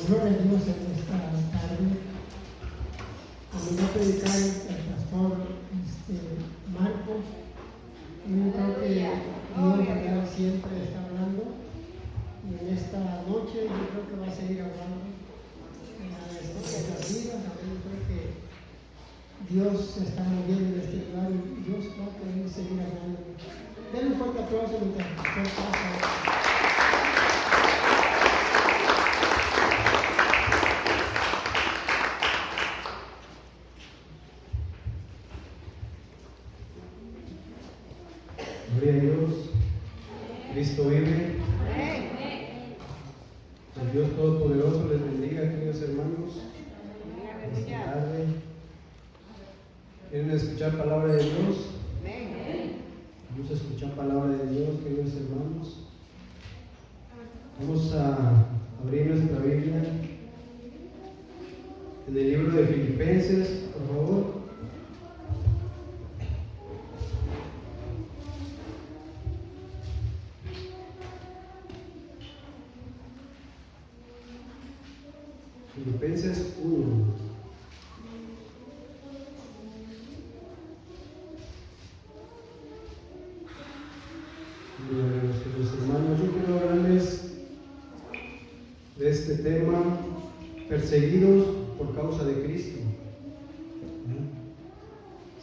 Gloria a Dios en esta tarde. A mí va a predicar el pastor Marcos. Yo creo que Dios siempre está hablando. Y en esta noche yo creo que va a seguir hablando en nuestras vidas. Yo creo que Dios se está moviendo en este lugar y Dios va a querer seguir hablando. Denle un fuerte aplauso mientras el pastor pasa. Gloria a Dios, Cristo vive. El Dios Todopoderoso les bendiga, queridos hermanos. Esta tarde, ¿quieren escuchar palabra de Dios? Vamos a escuchar palabra de Dios, queridos hermanos. Vamos a abrir nuestra Biblia en el libro de Filipenses, por favor. Filipenses 1. Los hermanos, yo quiero hablarles de este tema: perseguidos por causa de Cristo.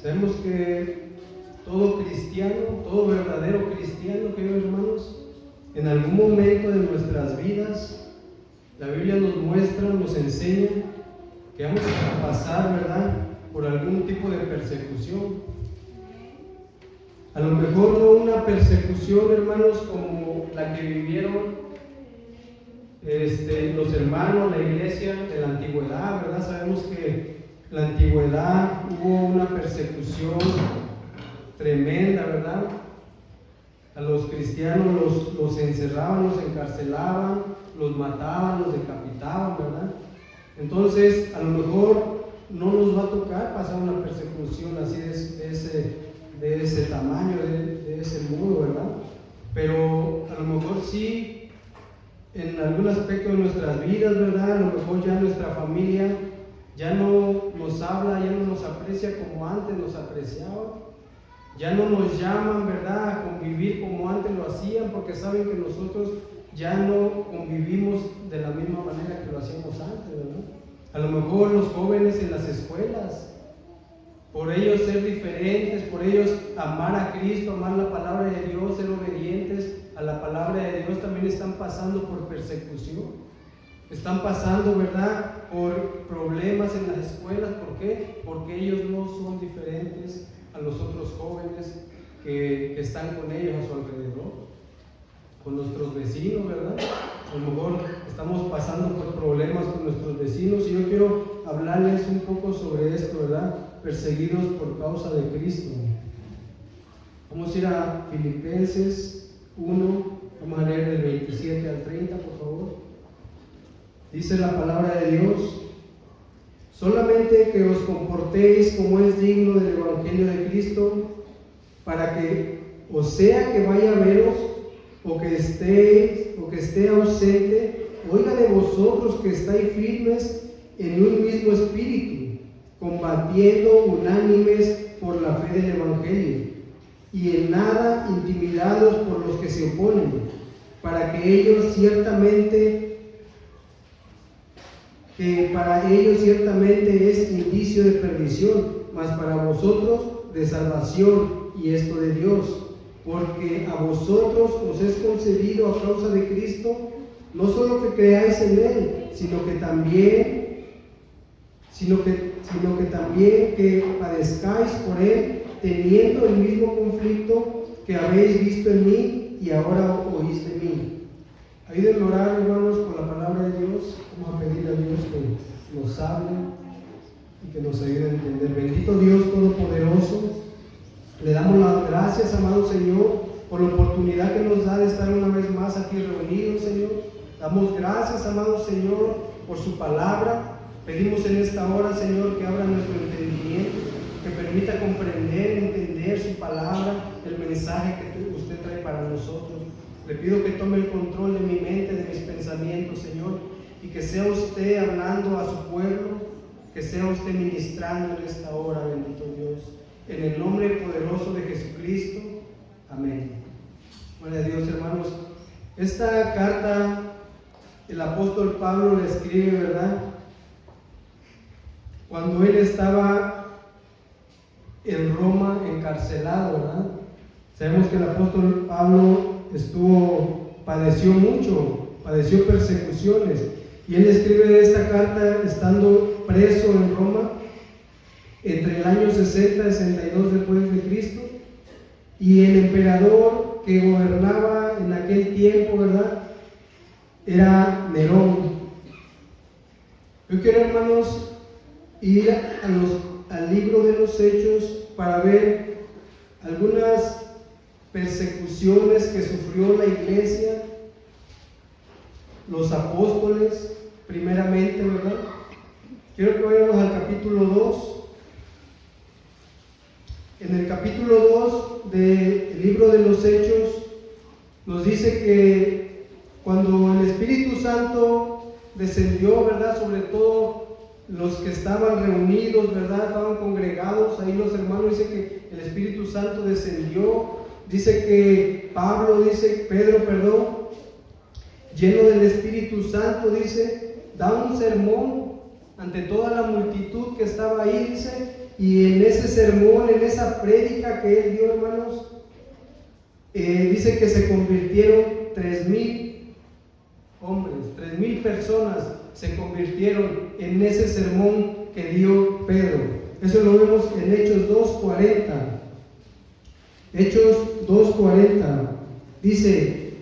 Sabemos que todo cristiano, todo verdadero cristiano, queridos hermanos, en algún momento de nuestras vidas, la Biblia nos muestra, nos enseña que vamos a pasar, ¿verdad?, por algún tipo de persecución. A lo mejor no una persecución, hermanos, como la que vivieron los hermanos, la iglesia de la antigüedad, ¿verdad? Sabemos que en la antigüedad hubo una persecución tremenda, ¿verdad? A los cristianos los encerraban, los encarcelaban, los mataban, los decapitaban, ¿verdad? Entonces, a lo mejor no nos va a tocar pasar una persecución así de ese tamaño, de ese modo, ¿verdad? Pero a lo mejor sí, en algún aspecto de nuestras vidas, ¿verdad? A lo mejor ya nuestra familia ya no nos habla, ya no nos aprecia como antes nos apreciaba. Ya no nos llaman, ¿verdad?, a convivir como antes lo hacían, porque saben que nosotros ya no convivimos de la misma manera que lo hacíamos antes, ¿verdad? A lo mejor los jóvenes en las escuelas, por ellos ser diferentes, por ellos amar a Cristo, amar la palabra de Dios, ser obedientes a la palabra de Dios, también están pasando por persecución. Están pasando, ¿verdad?, por problemas en las escuelas. ¿Por qué? Porque ellos no son diferentes a los otros jóvenes que están con ellos a su alrededor, con nuestros vecinos, ¿verdad? A lo mejor estamos pasando por problemas con nuestros vecinos y yo quiero hablarles un poco sobre esto, ¿verdad? Perseguidos por causa de Cristo. Vamos a ir a Filipenses 1, vamos a leer del 27 al 30, por favor. Dice la palabra de Dios: solamente que os comportéis como es digno del Evangelio de Cristo, para que, o sea que vaya a veros, o que esté ausente, oiga de vosotros que estáis firmes en un mismo espíritu, combatiendo unánimes por la fe del Evangelio, y en nada intimidados por los que se oponen, para que ellos ciertamente es indicio de perdición, mas para vosotros de salvación, y esto de Dios, porque a vosotros os es concedido a causa de Cristo, no solo que creáis en Él, sino que también que padezcáis por Él, teniendo el mismo conflicto que habéis visto en mí y ahora oís de mí. Ayúdenme a orar, hermanos, por la palabra de Dios. Vamos a pedirle a Dios que nos hable y que nos ayude a entender. Bendito Dios Todopoderoso, le damos las gracias, amado Señor, por la oportunidad que nos da de estar una vez más aquí reunidos, Señor. Damos gracias, amado Señor, por su palabra. Pedimos en esta hora, Señor, que abra nuestro entendimiento, que permita comprender, entender su palabra, el mensaje que usted trae para nosotros. Le pido que tome el control de mi mente, de mis pensamientos, Señor, y que sea usted hablando a su pueblo, que sea usted ministrando en esta hora, bendito Dios. En el nombre poderoso de Jesucristo. Amén. Gloria a Dios, hermanos. Esta carta el apóstol Pablo la escribe, ¿verdad?, cuando él estaba en Roma encarcelado, ¿verdad? Sabemos que el apóstol Pablo padeció mucho, padeció persecuciones, y él escribe esta carta estando preso en Roma entre el año 60 y 62 después de Cristo, y el emperador que gobernaba en aquel tiempo, ¿verdad?, era Nerón. Yo quiero, hermanos, ir al libro de los Hechos para ver algunas persecuciones que sufrió la iglesia, los apóstoles, primeramente, ¿verdad? Quiero que vayamos al capítulo 2. En el capítulo 2 del libro de los Hechos nos dice que cuando el Espíritu Santo descendió, ¿verdad?, sobre todo los que estaban reunidos, ¿verdad?, estaban congregados, ahí los hermanos, dice que el Espíritu Santo descendió, dice que Pedro, lleno del Espíritu Santo, dice, da un sermón ante toda la multitud que estaba ahí, dice, y en ese sermón, en esa prédica que él dio, hermanos, dice que se convirtieron 3,000 hombres, 3,000 personas se convirtieron en ese sermón que dio Pedro. Eso lo vemos en Hechos 2:40. Hechos 2:40 dice,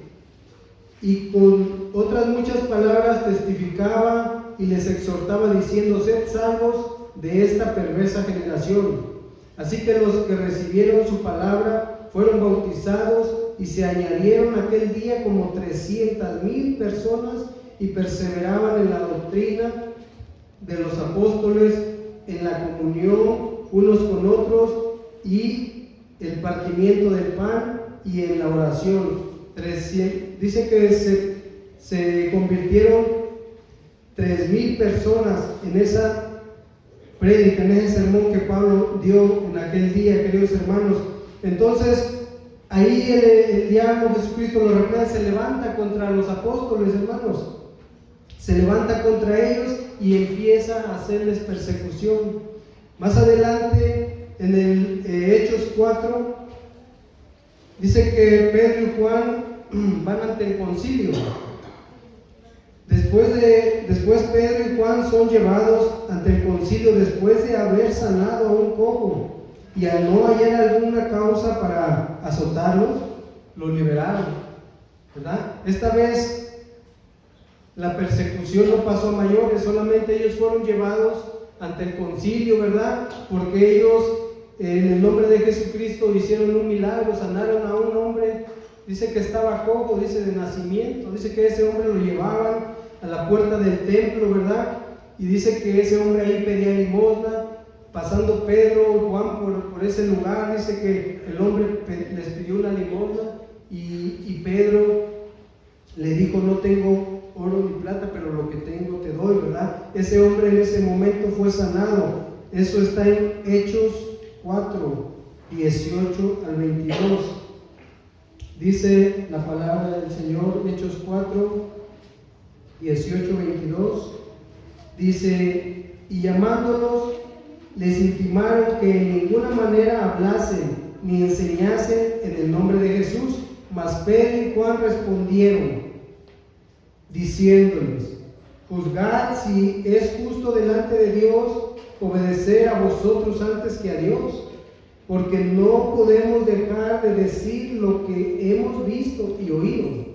y con otras muchas palabras testificaba y les exhortaba diciendo, sed salvos de esta perversa generación. Así que los que recibieron su palabra fueron bautizados, y se añadieron aquel día como 300,000 personas, y perseveraban en la doctrina de los apóstoles, en la comunión unos con otros, y el partimiento del pan, y en la oración. Dice que se convirtieron 3,000 personas en esa prédica, en ese sermón que Pablo dio en aquel día, queridos hermanos. Entonces, ahí el diablo, Jesucristo lo reprende, se levanta contra los apóstoles, hermanos. Se levanta contra ellos y empieza a hacerles persecución. Más adelante, en el Hechos 4, dice que Pedro y Juan van ante el concilio. Después Pedro y Juan son llevados ante el concilio después de haber sanado a un cojo, y al no hallar alguna causa para azotarlos, los liberaron, ¿verdad? Esta vez la persecución no pasó a mayores, solamente ellos fueron llevados ante el concilio, ¿verdad? Porque ellos, en el nombre de Jesucristo, hicieron un milagro, sanaron a un hombre, dice que estaba cojo, dice de nacimiento, dice que ese hombre lo llevaban a la puerta del templo, ¿verdad? Y dice que ese hombre ahí pedía limosna. Pasando Pedro y Juan por ese lugar, dice que el hombre les pidió una limosna, y Pedro le dijo, no tengo oro ni plata, pero lo que tengo te doy, ¿verdad? Ese hombre en ese momento fue sanado. Eso está en Hechos 4, 18 al 22. Dice la palabra del Señor, Hechos 4, 18, 22. Dice, y llamándolos, les intimaron que en ninguna manera hablasen ni enseñasen en el nombre de Jesús. Mas Pedro y Juan respondieron, diciéndoles, juzgad si es justo delante de Dios obedecer a vosotros antes que a Dios, porque no podemos dejar de decir lo que hemos visto y oído.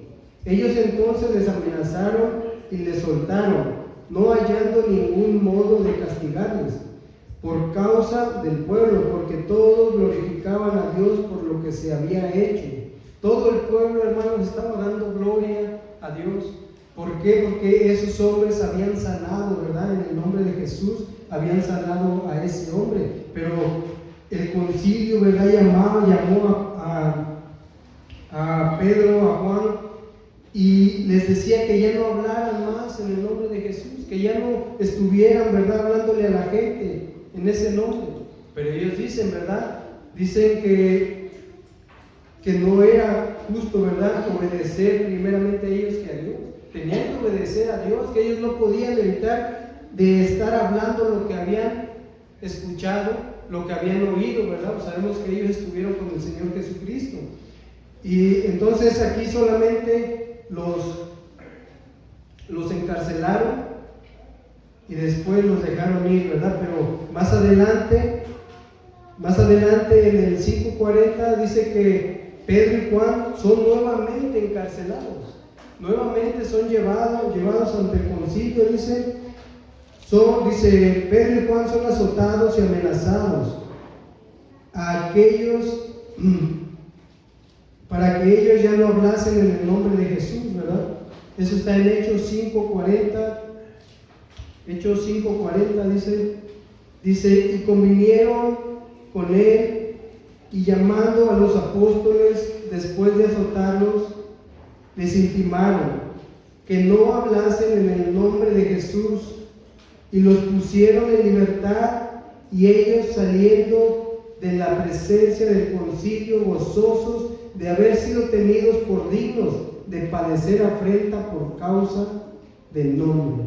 Ellos entonces les amenazaron y les soltaron, no hallando ningún modo de castigarles, por causa del pueblo, porque todos glorificaban a Dios por lo que se había hecho. Todo el pueblo, hermanos, estaba dando gloria a Dios. ¿Por qué? Porque esos hombres habían sanado, ¿verdad? En el nombre de Jesús habían sanado a ese hombre. Pero el concilio, ¿verdad?, llamó a Pedro, a Juan, y les decía que ya no hablaran más en el nombre de Jesús, que ya no estuvieran, ¿verdad?, hablándole a la gente en ese nombre. Pero ellos dicen, ¿verdad? Dicen que no era justo, ¿verdad?, obedecer primeramente a ellos que a Dios. Tenían que obedecer a Dios, que ellos no podían evitar de estar hablando lo que habían escuchado, lo que habían oído, ¿verdad? Pues sabemos que ellos estuvieron con el Señor Jesucristo. Y entonces aquí solamente los encarcelaron y después los dejaron ir, ¿verdad? Pero más adelante en el 5:40 dice que Pedro y Juan son nuevamente encarcelados, nuevamente son llevados ante el concilio. Dice Pedro y Juan son azotados y amenazados a aquellos para que ellos ya no hablasen en el nombre de Jesús, ¿verdad? Eso está en Hechos 5:40. Hechos 5:40 dice, y convinieron con él, y llamando a los apóstoles, después de azotarlos, les intimaron que no hablasen en el nombre de Jesús, y los pusieron en libertad, y ellos, saliendo de la presencia del concilio, gozosos de haber sido tenidos por dignos de padecer afrenta por causa del nombre.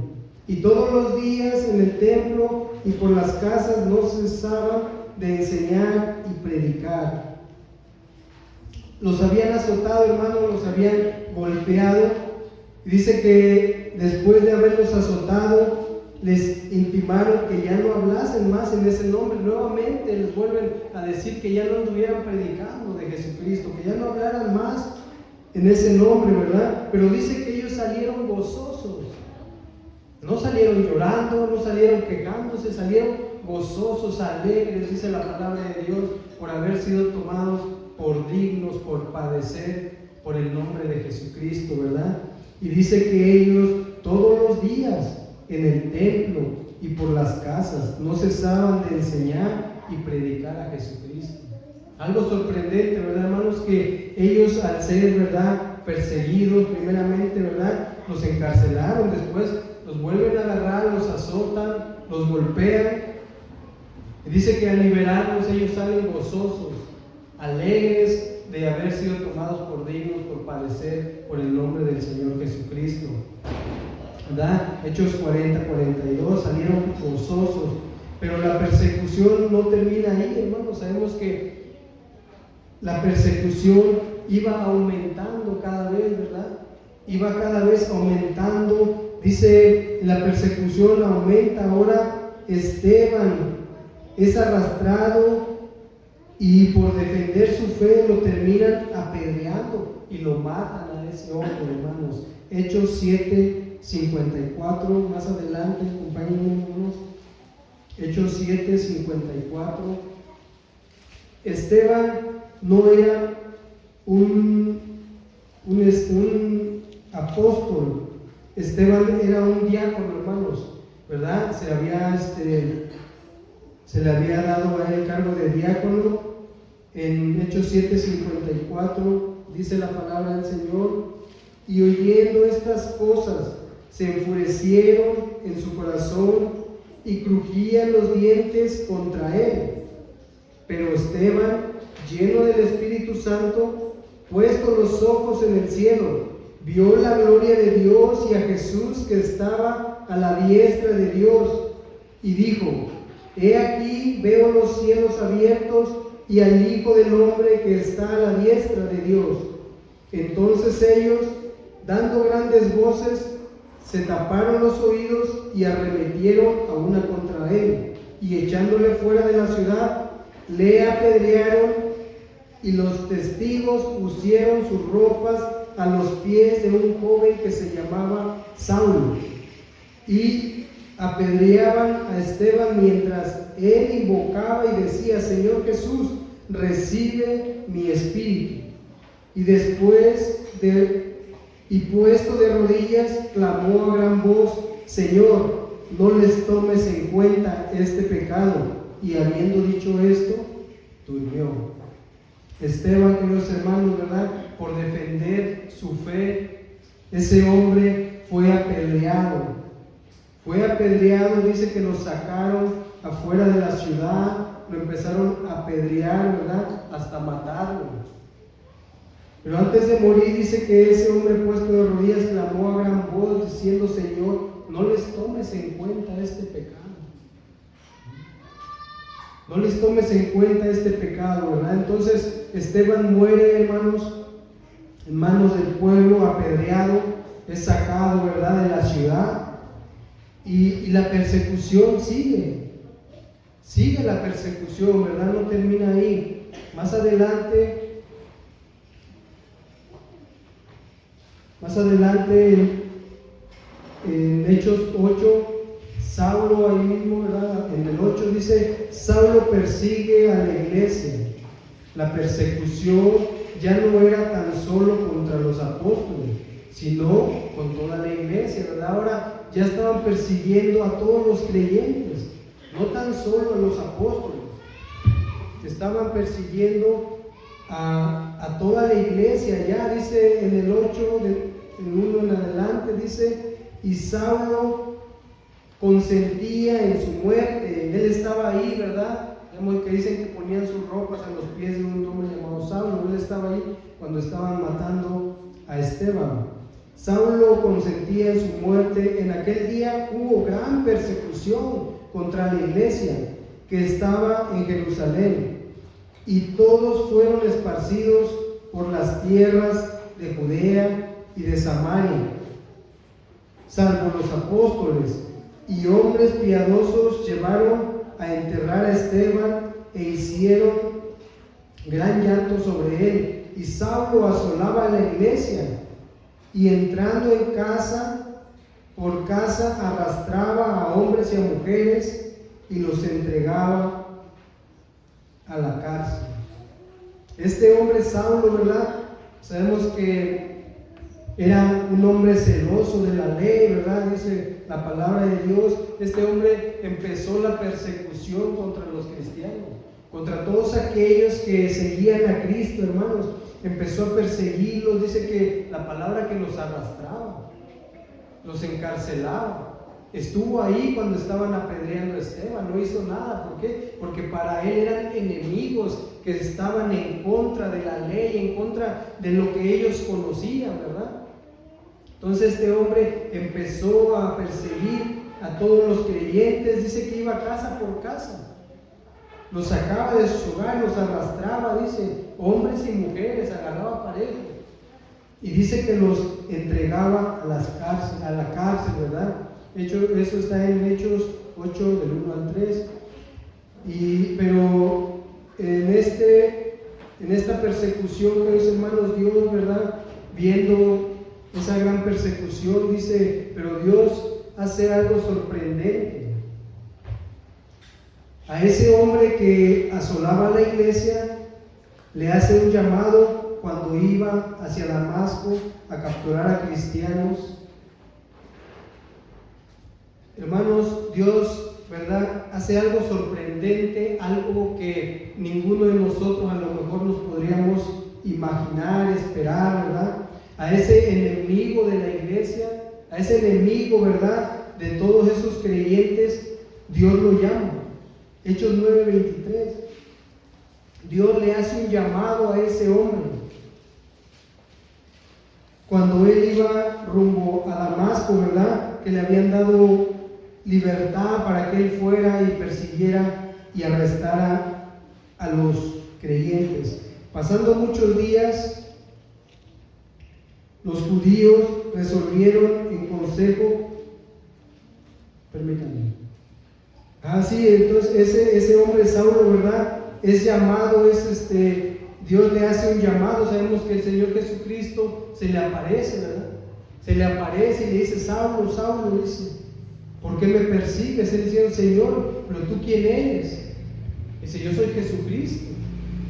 Y todos los días en el templo y por las casas no cesaban de enseñar y predicar. Los habían azotado, hermanos, los habían golpeado. Y dice que después de haberlos azotado, les intimaron que ya no hablasen más en ese nombre. Nuevamente les vuelven a decir que ya no anduvieran predicando de Jesucristo, que ya no hablaran más en ese nombre, ¿verdad? Pero dice que ellos salieron gozosos. No salieron llorando, no salieron quejándose, salieron gozosos, alegres, dice la palabra de Dios, por haber sido tomados por dignos, por padecer por el nombre de Jesucristo, ¿verdad? Y dice que ellos todos los días en el templo y por las casas no cesaban de enseñar y predicar a Jesucristo. Algo sorprendente, ¿verdad, hermanos? Que ellos, al ser, ¿verdad?, perseguidos primeramente, ¿verdad?, los encarcelaron, después los vuelven a agarrar, los azotan, los golpean. Y dice que al liberarlos ellos salen gozosos, alegres de haber sido tomados por dignos, por padecer por el nombre del Señor Jesucristo, ¿verdad? Hechos 40-42, salieron gozosos. Pero la persecución no termina ahí, hermanos. Sabemos que la persecución iba aumentando cada vez, ¿verdad? Iba cada vez aumentando. Dice, la persecución aumenta. Ahora Esteban es arrastrado y por defender su fe lo terminan apedreando y lo matan a ese hombre, hermanos. Hechos 7:54, más adelante, acompáñennos. Hechos 7:54. Esteban no era un apóstol. Esteban era un diácono, hermanos, ¿verdad? Se le había dado a él el cargo de diácono. En Hechos 7:54 dice la palabra del Señor: y oyendo estas cosas se enfurecieron en su corazón y crujían los dientes contra él. Pero Esteban, lleno del Espíritu Santo, puesto los ojos en el cielo, vio la gloria de Dios y a Jesús que estaba a la diestra de Dios, y dijo: he aquí veo los cielos abiertos y al Hijo del Hombre que está a la diestra de Dios. Entonces ellos, dando grandes voces, se taparon los oídos y arremetieron a una contra él, y echándole fuera de la ciudad, le apedrearon, y los testigos pusieron sus ropas a los pies de un joven que se llamaba Saulo, y apedreaban a Esteban mientras él invocaba y decía: Señor Jesús, recibe mi espíritu. Y después y puesto de rodillas, clamó a gran voz: Señor, no les tomes en cuenta este pecado. Y habiendo dicho esto, durmió. Esteban, queridos hermanos, ¿verdad?, por defender su fe, ese hombre fue apedreado. Fue apedreado, dice que lo sacaron afuera de la ciudad, lo empezaron a apedrear, ¿verdad? Hasta matarlo. Pero antes de morir dice que ese hombre puesto de rodillas clamó a gran voz diciendo: Señor, no les tomes en cuenta este pecado. No les tomes en cuenta este pecado, ¿verdad? Entonces Esteban muere, hermanos, en manos del pueblo, apedreado, es sacado, ¿verdad?, de la ciudad. Y la persecución sigue la persecución, ¿verdad? No termina ahí. Más adelante en Hechos 8, Saulo ahí mismo, ¿verdad? En el 8 dice: Saulo persigue a la iglesia. La persecución ya no era tan solo contra los apóstoles, sino con toda la iglesia, ¿verdad? Ahora ya estaban persiguiendo a todos los creyentes, no tan solo a los apóstoles, estaban persiguiendo a toda la iglesia. Ya dice en el 8, en 1 en adelante, dice: y Saulo consentía en su muerte. Él estaba ahí, ¿verdad? Vemos que dicen que ponían sus ropas a los pies de un hombre llamado Saulo. Él estaba ahí cuando estaban matando a Esteban. Saulo consentía en su muerte. En aquel día hubo gran persecución contra la iglesia que estaba en Jerusalén, y todos fueron esparcidos por las tierras de Judea y de Samaria, salvo los apóstoles, y hombres piadosos llevaron a enterrar a Esteban e hicieron gran llanto sobre él. Y Saulo asolaba a la iglesia, y entrando en casa por casa arrastraba a hombres y a mujeres y los entregaba a la cárcel. Este hombre Saulo, ¿verdad? Sabemos que era un hombre celoso de la ley, ¿verdad? Dice la palabra de Dios. Este hombre empezó la persecución contra los cristianos, contra todos aquellos que seguían a Cristo, hermanos. Empezó a perseguirlos. Dice que la palabra que los arrastraba, los encarcelaba. Estuvo ahí cuando estaban apedreando a Esteban, no hizo nada. ¿Por qué? Porque para él eran enemigos que estaban en contra de la ley, en contra de lo que ellos conocían, ¿verdad? Entonces este hombre empezó a perseguir a todos los creyentes. Dice que iba casa por casa, los sacaba de sus hogares, los arrastraba, dice, hombres y mujeres, agarraba parejo, y dice que los entregaba a la cárcel, ¿verdad? Eso está en Hechos 8 del 1 al 3. Pero en esta persecución, queridos hermanos, Dios, ¿verdad?, viendo esa gran persecución, dice, pero Dios hace algo sorprendente. A ese hombre que asolaba la iglesia le hace un llamado cuando iba hacia Damasco a capturar a cristianos. Hermanos, Dios, ¿verdad?, hace algo sorprendente, algo que ninguno de nosotros a lo mejor nos podríamos imaginar, esperar, ¿verdad? A ese enemigo de la iglesia, a ese enemigo, ¿verdad?, de todos esos creyentes, Dios lo llama. Hechos 9:23. Dios le hace un llamado a ese hombre. Cuando él iba rumbo a Damasco, ¿verdad?, que le habían dado libertad para que él fuera y persiguiera y arrestara a los creyentes. Pasando muchos días, los judíos resolvieron en consejo, permítanme. Sí, entonces ese hombre Saulo, ¿verdad?, es llamado, Dios le hace un llamado. Sabemos que el Señor Jesucristo se le aparece, ¿verdad? Se le aparece y le dice: Saulo, Saulo, dice, ¿por qué me persigues? Él dice: Señor, pero tú ¿quién eres? Dice: yo soy Jesucristo,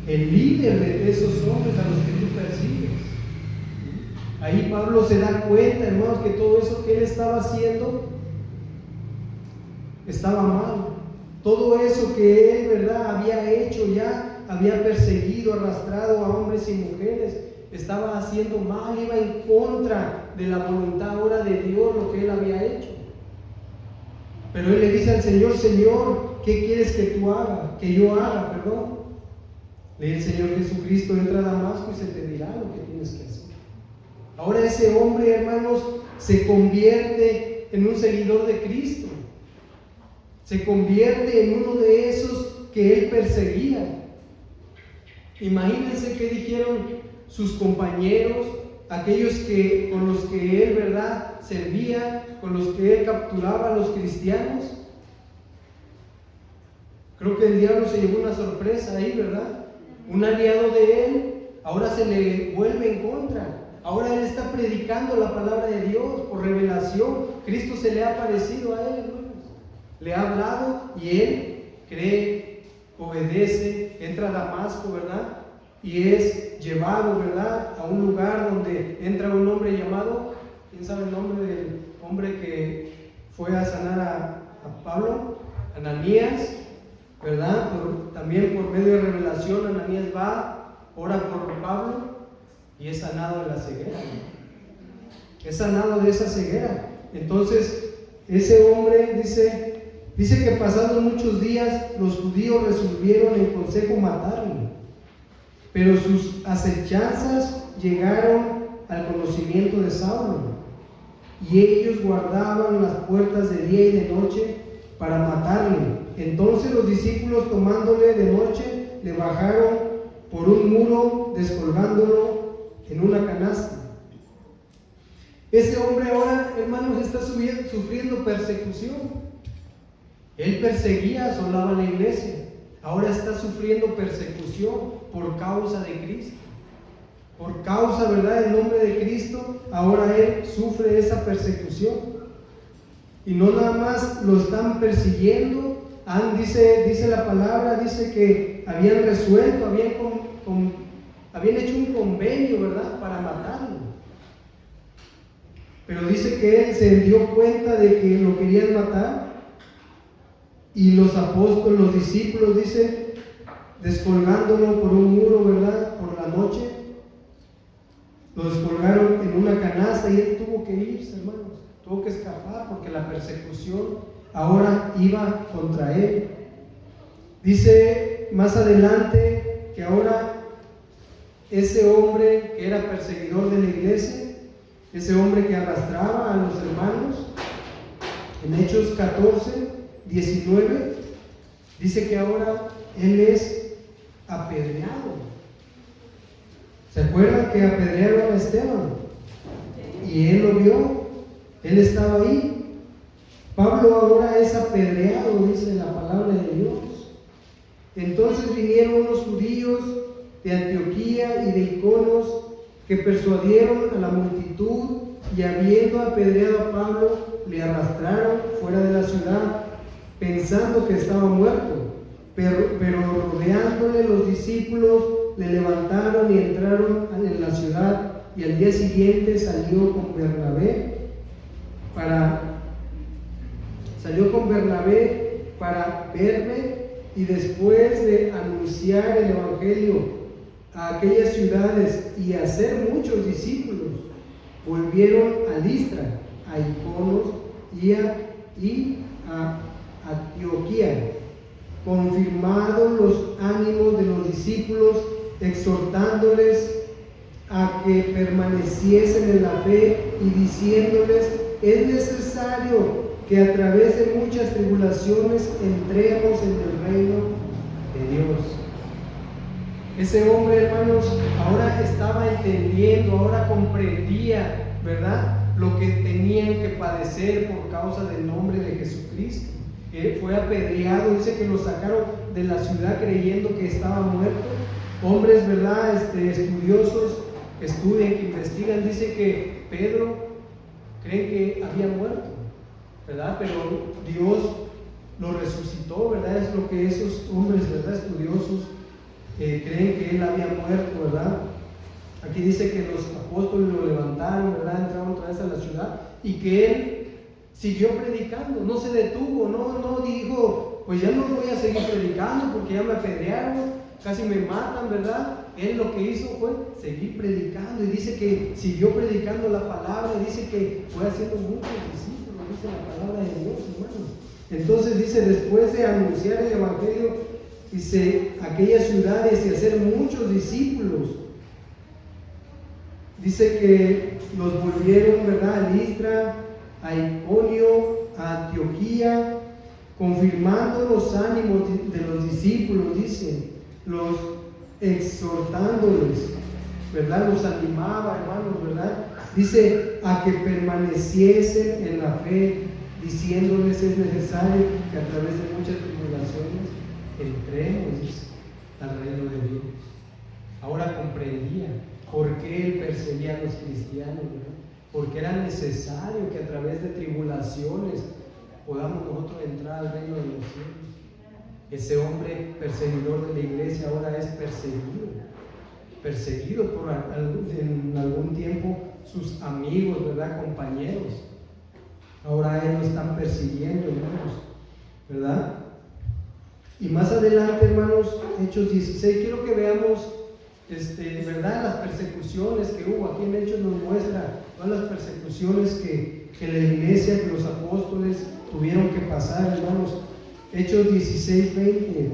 el líder de esos hombres a los que tú persigues. Ahí Pablo se da cuenta, hermanos, que todo eso que él estaba haciendo estaba mal. Todo eso que él, ¿verdad?, había hecho, ya había perseguido, arrastrado a hombres y mujeres, estaba haciendo mal, iba en contra de la voluntad ahora de Dios lo que él había hecho. Pero él le dice al Señor: Señor, ¿qué quieres que yo haga? Le dice el Señor Jesucristo: entra a Damasco y se te dirá lo que tienes que hacer. Ahora ese hombre, hermanos, se convierte en un seguidor de Cristo. Se convierte en uno de esos que él perseguía. Imagínense qué dijeron sus compañeros, aquellos con los que él, ¿verdad?, servía, con los que él capturaba a los cristianos. Creo que el diablo se llevó una sorpresa ahí, ¿verdad? Un aliado de él ahora se le vuelve en contra. Ahora él está predicando la palabra de Dios por revelación. Cristo se le ha aparecido a él, hermanos. Le ha hablado y él cree, obedece, entra a Damasco, ¿verdad? Y es llevado, ¿verdad?, a un lugar donde entra un hombre llamado, ¿quién sabe el nombre del hombre que fue a sanar a Pablo? Ananías, ¿verdad? También por medio de revelación, Ananías va, ora por Pablo y es sanado de la ceguera. Es sanado de esa ceguera. Entonces, ese hombre dice que pasados muchos días los judíos resolvieron en consejo matarlo. Pero sus acechanzas llegaron al conocimiento de Saulo, y ellos guardaban las puertas de día y de noche para matarle. Entonces los discípulos, tomándole de noche, le bajaron por un muro, descolgándolo en una canasta. Ese hombre ahora, hermanos, está sufriendo persecución. Él perseguía, asolaba la iglesia. Ahora está sufriendo persecución por causa de Cristo. Por causa, ¿verdad?, del nombre de Cristo, ahora él sufre esa persecución. Y no nada más lo están persiguiendo, dice la palabra, dice que habían resuelto, habían hecho un convenio, ¿verdad?, para matarlo. Pero dice que él se dio cuenta de que lo querían matar. Y los apóstoles, los discípulos, dice, descolgándolo por un muro, ¿verdad?, por la noche, lo descolgaron en una canasta y él tuvo que irse, hermanos, tuvo que escapar porque la persecución ahora iba contra él. Dice más adelante que ahora ese hombre que era perseguidor de la iglesia, ese hombre que arrastraba a los hermanos, en Hechos 14:19, dice que ahora él es apedreado. ¿Se acuerdan que apedrearon a Esteban? Y él lo vio, él estaba ahí. Pablo ahora es apedreado, dice la palabra de Dios. Entonces vinieron unos judíos de Antioquía y de Iconos que persuadieron a la multitud, y habiendo apedreado a Pablo, le arrastraron fuera de la ciudad, pensando que estaba muerto. Pero rodeándole los discípulos, le levantaron y entraron en la ciudad, y al día siguiente salió con Bernabé para Derbe, y después de anunciar el evangelio a aquellas ciudades y hacer muchos discípulos, volvieron a Listra, a Iconos y a Antioquía, confirmados los ánimos de los discípulos, exhortándoles a que permaneciesen en la fe y diciéndoles: es necesario que a través de muchas tribulaciones entremos en el reino de Dios. Ese hombre, hermanos, ahora estaba entendiendo, ahora comprendía, ¿verdad?, lo que tenían que padecer por causa del nombre de Jesucristo. Él fue apedreado, dice que lo sacaron de la ciudad creyendo que estaba muerto. Hombres, ¿verdad?, estudiosos, que estudian, que investigan, dice que Pedro cree que había muerto, ¿verdad? Pero Dios lo resucitó, ¿verdad? Es lo que esos hombres, ¿verdad?, estudiosos creen que él había muerto, ¿verdad? Aquí dice que los apóstoles lo levantaron, ¿verdad?, entraron otra vez a la ciudad, y que él siguió predicando, no se detuvo, no dijo: pues ya no voy a seguir predicando porque ya me apedrearon, casi me matan, ¿verdad? Él lo que hizo fue seguir predicando y dice que siguió predicando la palabra y dice que fue haciendo muchos discípulos, dice la palabra de Dios, hermanos. Entonces dice, después de anunciar el evangelio, dice, aquellas ciudades y hacer muchos discípulos, dice que los volvieron, ¿verdad?, a Listra, a Iconio, a Antioquía, confirmando los ánimos de los discípulos, dice, los exhortándoles, ¿verdad?, los animaba, hermanos, ¿verdad? Dice, a que permaneciesen en la fe, diciéndoles es necesario que a través de muchas tribulaciones entremos, dice, al reino de Dios. Ahora comprendía por qué él perseguía a los cristianos, ¿verdad? Porque era necesario que a través de tribulaciones podamos nosotros entrar al reino de los cielos. Ese hombre perseguidor de la iglesia ahora es perseguido por en algún tiempo sus amigos, ¿verdad?, compañeros. Ahora él lo están persiguiendo, hermanos, ¿verdad? Y más adelante, hermanos, Hechos 16, quiero que veamos, ¿verdad?, las persecuciones que hubo. Aquí en Hechos nos muestra todas las persecuciones que la iglesia, que los apóstoles tuvieron que pasar, hermanos. Hechos 16, 20,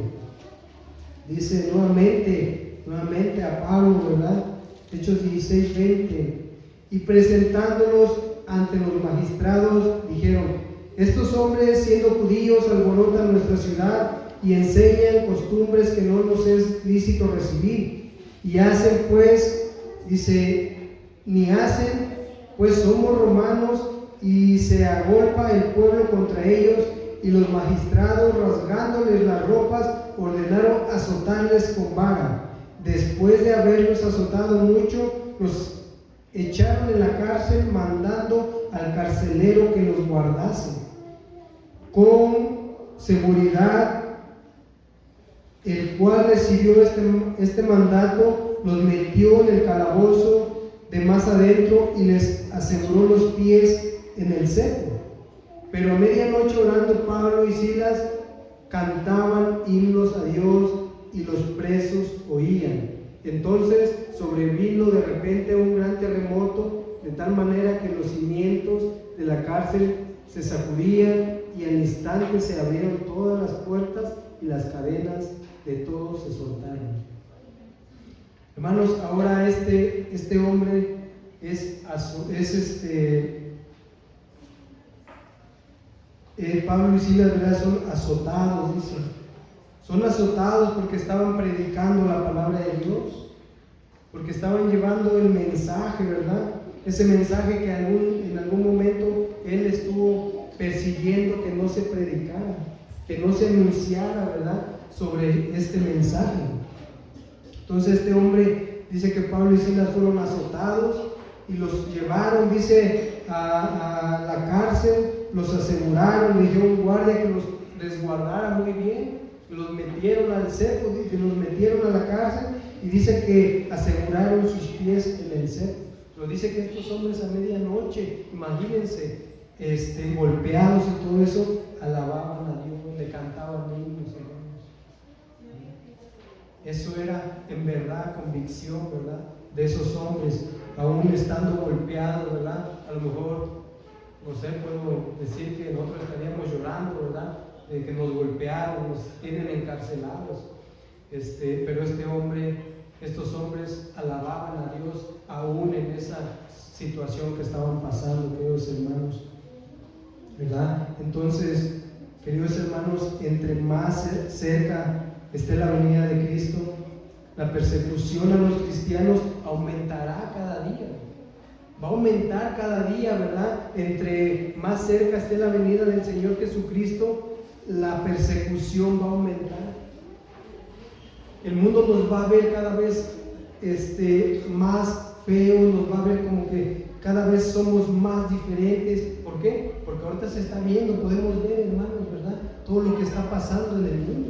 dice nuevamente a Pablo, ¿verdad? Hechos 16, 20, y presentándolos ante los magistrados, dijeron, estos hombres, siendo judíos, alborotan nuestra ciudad y enseñan costumbres que no nos es lícito recibir, y hacen pues, dice, pues somos romanos, y se agolpa el pueblo contra ellos, y los magistrados, rasgándoles las ropas, ordenaron azotarles con vara. Después de haberlos azotado mucho, los echaron en la cárcel, mandando al carcelero que los guardase. Con seguridad, el cual recibió este mandato, los metió en el calabozo de más adentro y les aseguró los pies en el cepo. Pero a medianoche, orando, Pablo y Silas cantaban himnos a Dios y los presos oían. Entonces sobrevino de repente un gran terremoto, de tal manera que los cimientos de la cárcel se sacudían y al instante se abrieron todas las puertas y las cadenas de todos se soltaron. Hermanos, ahora este hombre Pablo y Silas, ¿verdad?, son azotados, dice. Son azotados porque estaban predicando la palabra de Dios, porque estaban llevando el mensaje, ¿verdad? Ese mensaje que en algún momento él estuvo persiguiendo que no se predicara, que no se anunciara, ¿verdad?, sobre este mensaje. Entonces este hombre dice que Pablo y Silas fueron azotados y los llevaron, dice, a la cárcel, los aseguraron, le dijeron un guardia que los resguardara muy bien, los metieron al cepo, que los metieron a la cárcel, y dice que aseguraron sus pies en el cepo. Pero dice que estos hombres a medianoche, imagínense, golpeados y todo eso, alababan a Dios, le cantaban himnos, hermanos. Eso era en verdad convicción, ¿verdad?, de esos hombres, aún estando golpeados, ¿verdad? A lo mejor, no sé, puedo decir que nosotros estaríamos llorando, ¿verdad?, de que nos golpearon, nos tienen encarcelados, pero estos hombres alababan a Dios aún en esa situación que estaban pasando, queridos hermanos, ¿verdad? Entonces, queridos hermanos, entre más cerca esté la venida de Cristo, la persecución a los cristianos aumentará cada día. Va a aumentar cada día, ¿verdad? Entre más cerca esté la venida del Señor Jesucristo, la persecución va a aumentar. El mundo nos va a ver cada vez más feos, nos va a ver como que cada vez somos más diferentes. ¿Por qué? Porque ahorita se está viendo, podemos ver, hermanos, ¿verdad?, todo lo que está pasando en el mundo.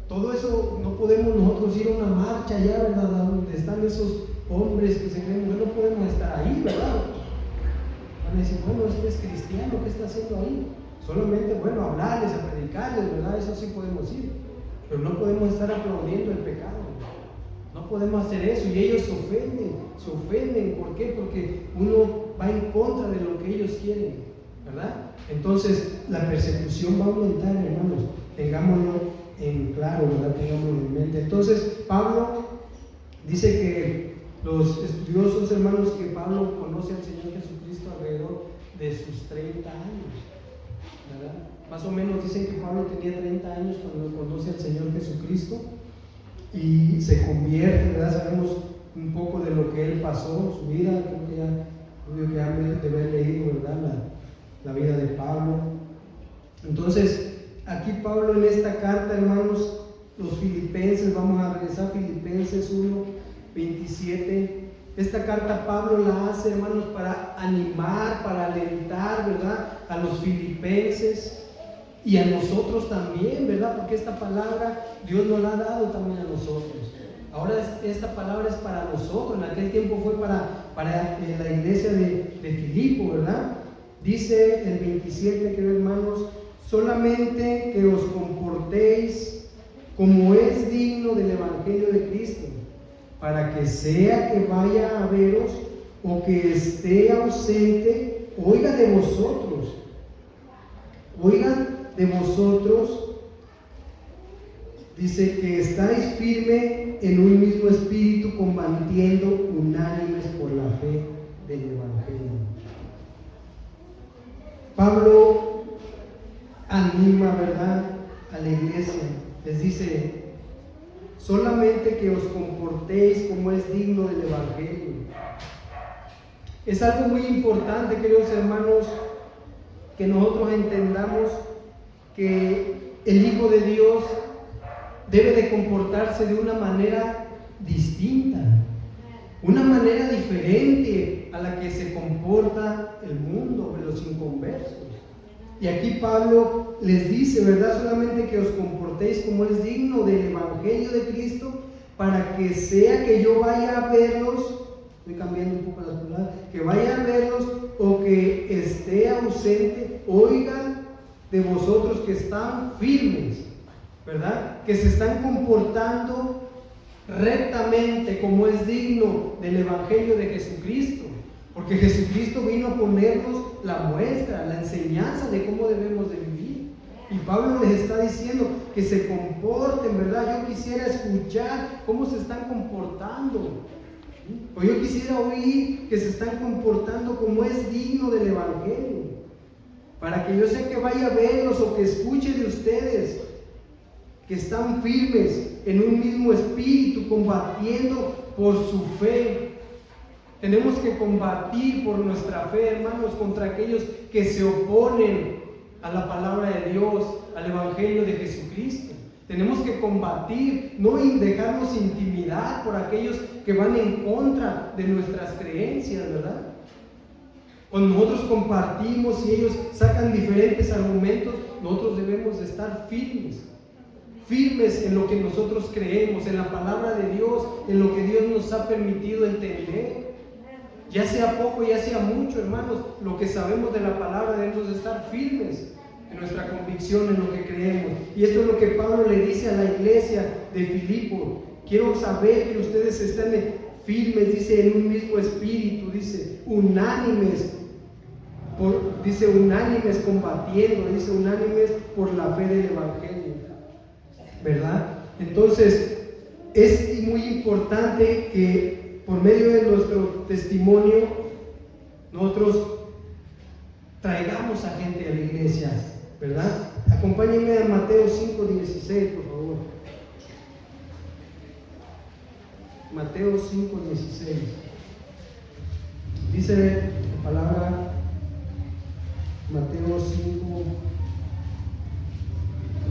Todo eso no podemos nosotros ir a una marcha allá, ¿verdad?, donde están esos hombres que se creen, no podemos estar ahí, ¿verdad? Van a decir, bueno, este es cristiano, ¿qué está haciendo ahí? Solamente, bueno, hablarles, a predicarles, ¿verdad? Eso sí podemos ir, pero no podemos estar aplaudiendo el pecado. No podemos hacer eso, y ellos se ofenden. ¿Por qué? Porque uno va en contra de lo que ellos quieren, ¿verdad? Entonces, la persecución va a aumentar, hermanos. Tengámoslo en claro, ¿verdad? Tengámoslo en mente. Entonces, Pablo dice que los estudiosos, hermanos, que Pablo conoce al Señor Jesucristo alrededor de sus 30 años, ¿verdad? Más o menos dicen que Pablo tenía 30 años cuando conoce al Señor Jesucristo y se convierte, ¿verdad? Sabemos un poco de lo que él pasó, su vida. Creo que ya de haber leído, ¿verdad? La vida de Pablo. Entonces, aquí Pablo en esta carta, hermanos, los Filipenses, vamos a regresar a Filipenses 1:27. Esta carta Pablo la hace, hermanos, para animar, para alentar, ¿verdad?, a los filipenses y a nosotros también, ¿verdad? Porque esta palabra Dios nos la ha dado también a nosotros. Ahora esta palabra es para nosotros. En aquel tiempo fue para la iglesia de Filipo, ¿verdad? Dice el 27, que hermanos, solamente que os comportéis como es digno del Evangelio de Cristo, para que sea que vaya a veros o que esté ausente, oigan de vosotros, dice que estáis firme en un mismo espíritu, combatiendo unánimes por la fe del Evangelio. Pablo anima, ¿verdad?, a la iglesia. Les dice, solamente que os comportéis como es digno del Evangelio. Es algo muy importante, queridos hermanos, que nosotros entendamos que el Hijo de Dios debe de comportarse de una manera distinta, una manera diferente a la que se comporta el mundo, los inconversos. Y aquí Pablo les dice, ¿verdad?, solamente que os comportéis como es digno del Evangelio de Cristo, para que sea que yo vaya a verlos, estoy cambiando un poco las palabras, que vaya a verlos o que esté ausente, oigan de vosotros que están firmes, ¿verdad?, que se están comportando rectamente como es digno del Evangelio de Jesucristo. Porque Jesucristo vino a ponernos la muestra, la enseñanza de cómo debemos de vivir. Y Pablo les está diciendo que se comporten, ¿verdad? Yo quisiera escuchar cómo se están comportando. O yo quisiera oír que se están comportando como es digno del Evangelio. Para que yo sé que vaya a verlos o que escuche de ustedes que están firmes en un mismo espíritu, combatiendo por su fe. Tenemos que combatir por nuestra fe, hermanos, contra aquellos que se oponen a la palabra de Dios, al Evangelio de Jesucristo. Tenemos que combatir, no dejarnos intimidar por aquellos que van en contra de nuestras creencias, ¿verdad? Cuando nosotros compartimos y ellos sacan diferentes argumentos, nosotros debemos de estar firmes en lo que nosotros creemos, en la palabra de Dios, en lo que Dios nos ha permitido entender. Ya sea poco, ya sea mucho, hermanos, lo que sabemos de la palabra debemos de estar firmes en nuestra convicción, en lo que creemos. Y esto es lo que Pablo le dice a la iglesia de Filipo. Quiero saber que ustedes están firmes, dice, en un mismo espíritu, dice, unánimes, combatiendo, dice, unánimes por la fe del Evangelio, ¿verdad? Entonces, es muy importante que por medio de nuestro testimonio nosotros traigamos a gente a la iglesia, ¿verdad? Acompáñenme a Mateo 5:16, por favor. Mateo 5:16. Dice la palabra, Mateo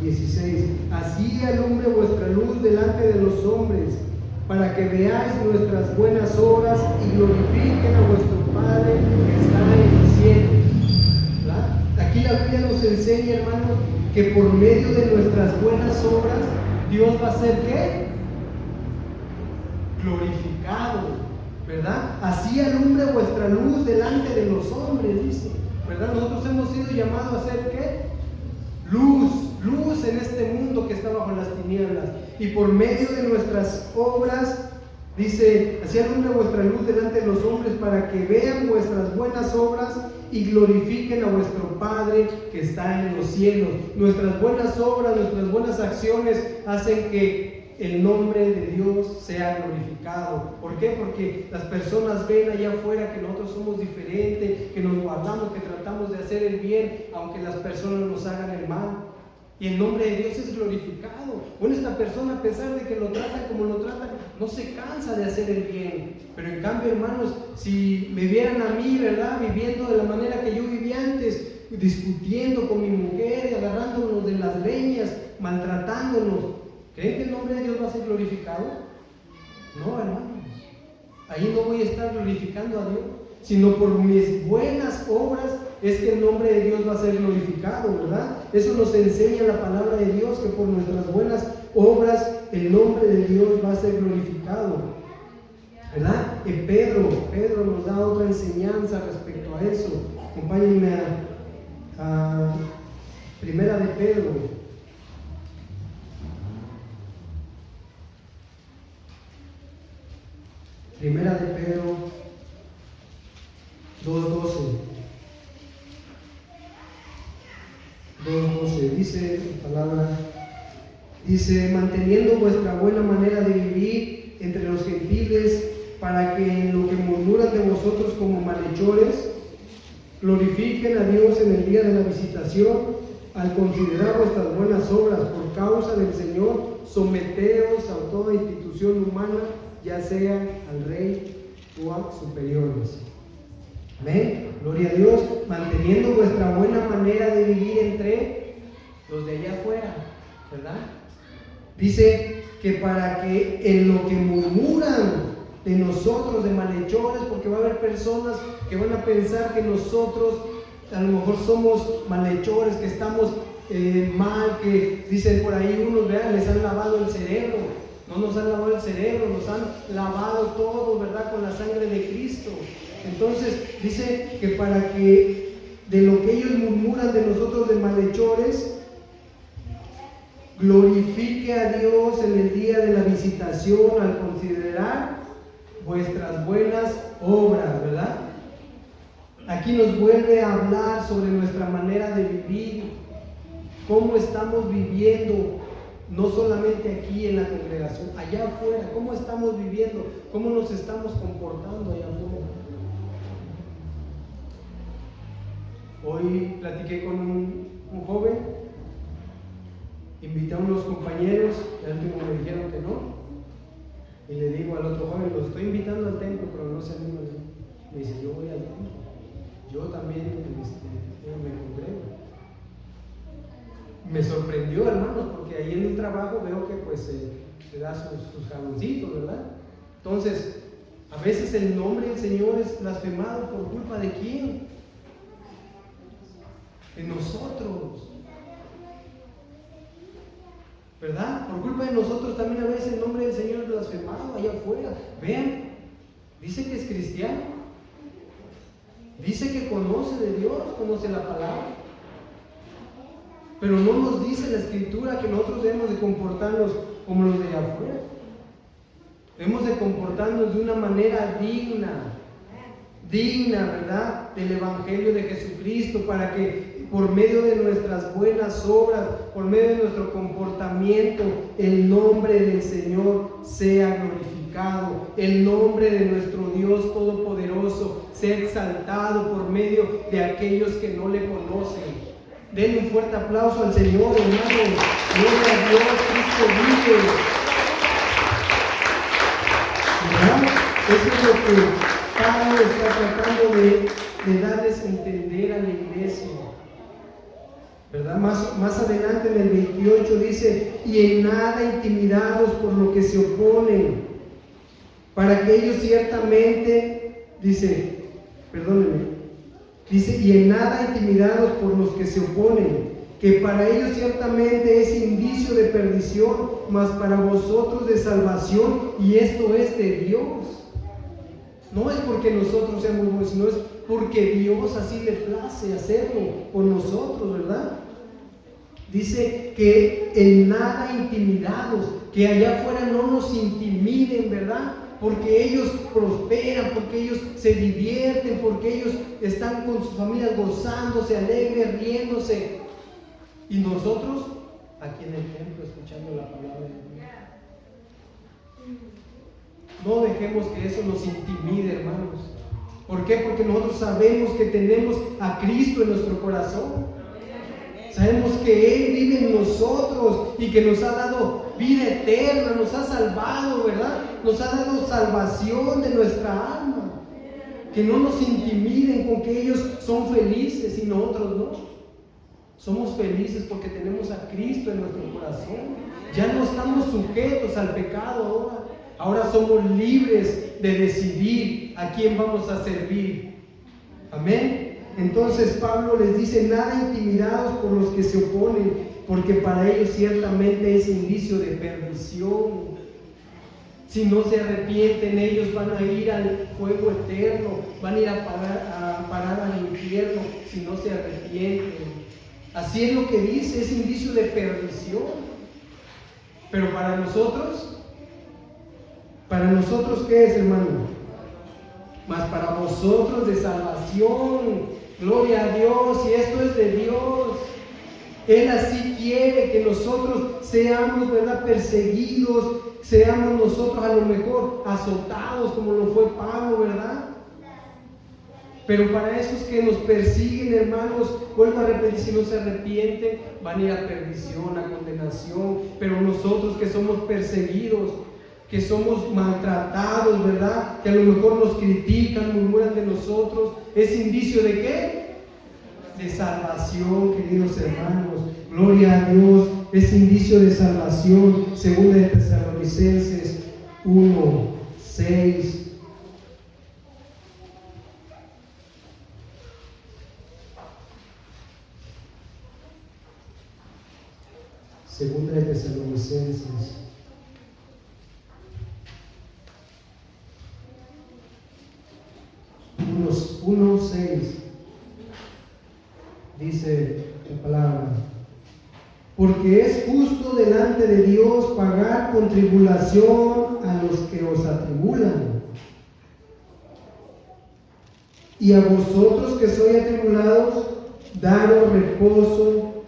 5:16. Así alumbre vuestra luz delante de los hombres, para que veáis nuestras buenas obras y glorifiquen a vuestro Padre que está en el cielo. ¿Verdad? Aquí la Biblia nos enseña, hermanos, que por medio de nuestras buenas obras, Dios va a ser ¿qué? Glorificado, ¿verdad? Así alumbre vuestra luz delante de los hombres, dice, ¿verdad? Nosotros hemos sido llamados a ser ¿qué? bajo las tinieblas. Y por medio de nuestras obras, dice, así alumbra vuestra luz delante de los hombres, para que vean vuestras buenas obras y glorifiquen a vuestro Padre que está en los cielos. Nuestras buenas obras, nuestras buenas acciones hacen que el nombre de Dios sea glorificado. ¿Por qué? Porque las personas ven allá afuera que nosotros somos diferentes, que nos guardamos, que tratamos de hacer el bien, aunque las personas nos hagan el mal. Y el nombre de Dios es glorificado. Bueno, esta persona, a pesar de que lo tratan como lo tratan, no se cansa de hacer el bien. Pero en cambio, hermanos, si me vieran a mí, ¿verdad?, viviendo de la manera que yo vivía antes, discutiendo con mi mujer, agarrándonos de las leñas, maltratándonos, ¿creen que el nombre de Dios va a ser glorificado? No, hermanos. Ahí no voy a estar glorificando a Dios, sino por mis buenas obras es que el nombre de Dios va a ser glorificado, ¿verdad? Eso nos enseña la palabra de Dios, que por nuestras buenas obras el nombre de Dios va a ser glorificado, ¿verdad? Y Pedro nos da otra enseñanza respecto a eso. Acompáñenme a Primera de Pedro. Primera de Pedro 2:12. 2:12 dice la palabra, dice, manteniendo vuestra buena manera de vivir entre los gentiles, para que en lo que murmuran de vosotros como malhechores, glorifiquen a Dios en el día de la visitación, al considerar vuestras buenas obras. Por causa del Señor, someteos a toda institución humana, ya sea al rey o a superiores. Amén. Gloria a Dios. Manteniendo vuestra buena manera de vivir entre los de allá afuera, ¿verdad? Dice que para que en lo que murmuran de nosotros, de malhechores, porque va a haber personas que van a pensar que nosotros a lo mejor somos malhechores, que estamos mal, que dicen por ahí unos, vean, les han lavado el cerebro. No nos han lavado el cerebro, nos han lavado todo, ¿verdad?, con la sangre de Cristo. Entonces dice que para que de lo que ellos murmuran de nosotros de malhechores, glorifique a Dios en el día de la visitación al considerar vuestras buenas obras, ¿verdad? Aquí nos vuelve a hablar sobre nuestra manera de vivir, cómo estamos viviendo, no solamente aquí en la congregación, allá afuera, cómo estamos viviendo, cómo nos estamos comportando allá afuera. Hoy platiqué con un joven, invité a unos compañeros, y al último me dijeron que no, y le digo al otro joven, lo estoy invitando al templo, pero no se anima. Me dice, yo voy al templo, yo también me congrego. Me sorprendió, hermanos, porque ahí en el trabajo veo que pues se da sus jaloncitos, ¿verdad? Entonces, a veces el nombre del Señor es blasfemado por culpa de quién? De nosotros, ¿verdad? Por culpa de nosotros también a veces el nombre del Señor es blasfemado allá afuera. Vean, dice que es cristiano, dice que conoce de Dios, conoce la palabra, pero no nos dice la Escritura que nosotros debemos de comportarnos como los de allá afuera. Debemos de comportarnos de una manera digna, ¿verdad?, del Evangelio de Jesucristo, para que por medio de nuestras buenas obras, por medio de nuestro comportamiento, el nombre del Señor sea glorificado, el nombre de nuestro Dios Todopoderoso sea exaltado por medio de aquellos que no le conocen. Denle un fuerte aplauso al Señor, hermanos. Gloria a Dios, Cristo vive. ¿Verdad? Eso es lo que Pablo está tratando de darles a entender a la iglesia, ¿verdad? Más adelante en el 28 dice, y en nada intimidados por lo que se oponen, para que ellos ciertamente, dice, y en nada intimidados por los que se oponen, que para ellos ciertamente es indicio de perdición, mas para vosotros de salvación, y esto es de Dios. No es porque nosotros seamos buenos, sino es porque Dios así le place hacerlo por nosotros, ¿verdad? Dice que en nada intimidados, que allá afuera no nos intimiden, ¿verdad? Porque ellos prosperan, porque ellos se divierten, porque ellos están con sus familias gozándose, alegres, riéndose. Y nosotros, aquí en el templo, escuchando la palabra de Dios. No dejemos que eso nos intimide, hermanos. ¿Por qué? Porque nosotros sabemos que tenemos a Cristo en nuestro corazón. Sabemos que Él vive en nosotros y que nos ha dado vida eterna, nos ha salvado, ¿verdad? Nos ha dado salvación de nuestra alma. Que no nos intimiden con que ellos son felices y nosotros no. Somos felices porque tenemos a Cristo en nuestro corazón. Ya no estamos sujetos al pecado ahora. Ahora somos libres de decidir a quién vamos a servir. Amén. Entonces Pablo les dice: nada intimidados por los que se oponen, porque para ellos ciertamente es indicio de perdición. Si no se arrepienten, ellos van a ir al fuego eterno, van a ir a parar al infierno si no se arrepienten. Así es lo que dice, es indicio de perdición. Pero para nosotros, ¿qué es, hermano? Mas para vosotros de salvación. Gloria a Dios, y esto es de Dios. Él así quiere que nosotros seamos, ¿verdad?, perseguidos, seamos nosotros a lo mejor azotados como lo fue Pablo, ¿verdad? Pero para esos que nos persiguen, hermanos, vuelvo a repetir, si no se arrepienten, van a ir a perdición, a condenación. Pero nosotros que somos perseguidos, que somos maltratados, ¿verdad?, que a lo mejor nos critican, murmuran de nosotros, ¿es indicio de qué? De salvación, queridos hermanos. Gloria a Dios, es indicio de salvación. Segunda de Tesalonicenses 1:6. Segunda de Tesalonicenses 1:6 dice la palabra: porque es justo delante de Dios pagar con tribulación a los que os atribulan, y a vosotros que sois atribulados, daros reposo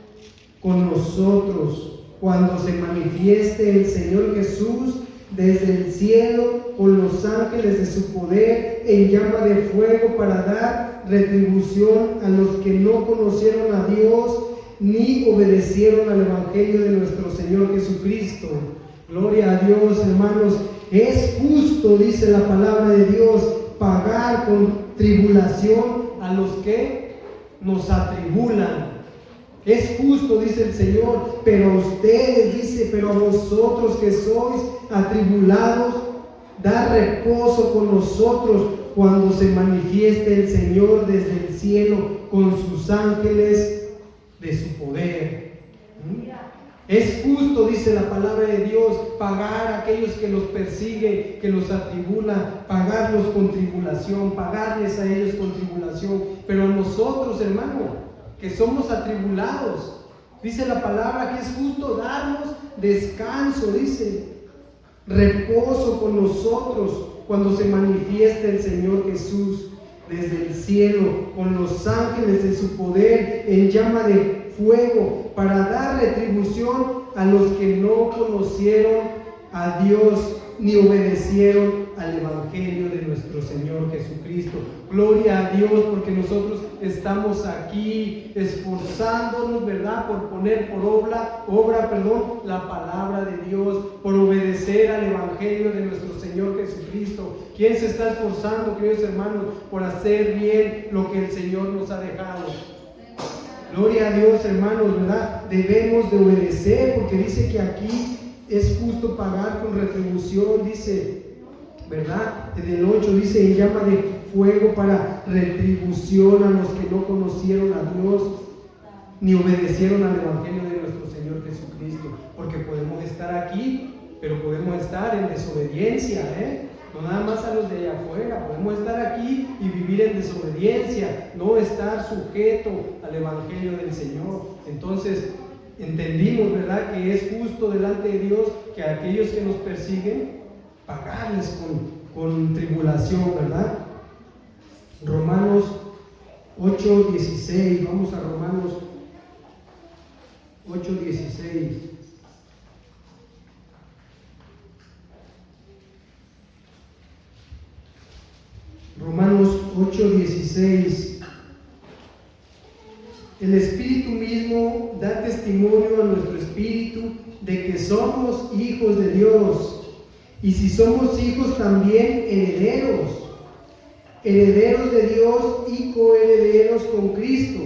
con nosotros cuando se manifieste el Señor Jesús desde el cielo con los ángeles de su poder en llama de fuego, para dar retribución a los que no conocieron a Dios ni obedecieron al Evangelio de nuestro Señor Jesucristo. Gloria a Dios, hermanos. Es justo, dice la palabra de Dios, pagar con tribulación a los que nos atribulan. Es justo, dice el Señor, pero a ustedes, dice, pero a vosotros que sois atribulados, da reposo con nosotros cuando se manifieste el Señor desde el cielo con sus ángeles de su poder. Es justo, dice la palabra de Dios, pagar a aquellos que los persiguen, que los atribulan, pagarlos con tribulación, pagarles a ellos con tribulación. Pero a nosotros, hermano, que somos atribulados, dice la palabra que es justo darnos descanso, dice, reposo con nosotros cuando se manifieste el Señor Jesús desde el cielo con los ángeles de su poder en llama de fuego, para dar retribución a los que no conocieron a Dios ni obedecieron al Evangelio de nuestro Señor Jesucristo. Gloria a Dios, porque nosotros estamos aquí esforzándonos, ¿verdad?, por poner por obra, la palabra de Dios, por obedecer al Evangelio de nuestro Señor Jesucristo. ¿Quién se está esforzando, queridos hermanos, por hacer bien lo que el Señor nos ha dejado? Gloria a Dios, hermanos, ¿verdad? Debemos de obedecer, porque dice que aquí es justo pagar con retribución, dice, ¿verdad? En el 8 dice, en llama de fuego, para retribución a los que no conocieron a Dios ni obedecieron al Evangelio de nuestro Señor Jesucristo. Porque podemos estar aquí, pero podemos estar en desobediencia, no nada más a los de allá afuera. Podemos estar aquí y vivir en desobediencia, no estar sujeto al Evangelio del Señor. Entonces, entendimos, ¿verdad?, que es justo delante de Dios que a aquellos que nos persiguen, pagarles con tribulación, ¿verdad? Romanos 8:16, vamos a Romanos 8:16. Romanos 8:16. El Espíritu mismo da testimonio a nuestro espíritu de que somos hijos de Dios. Y si somos hijos, también herederos, herederos de Dios y coherederos con Cristo.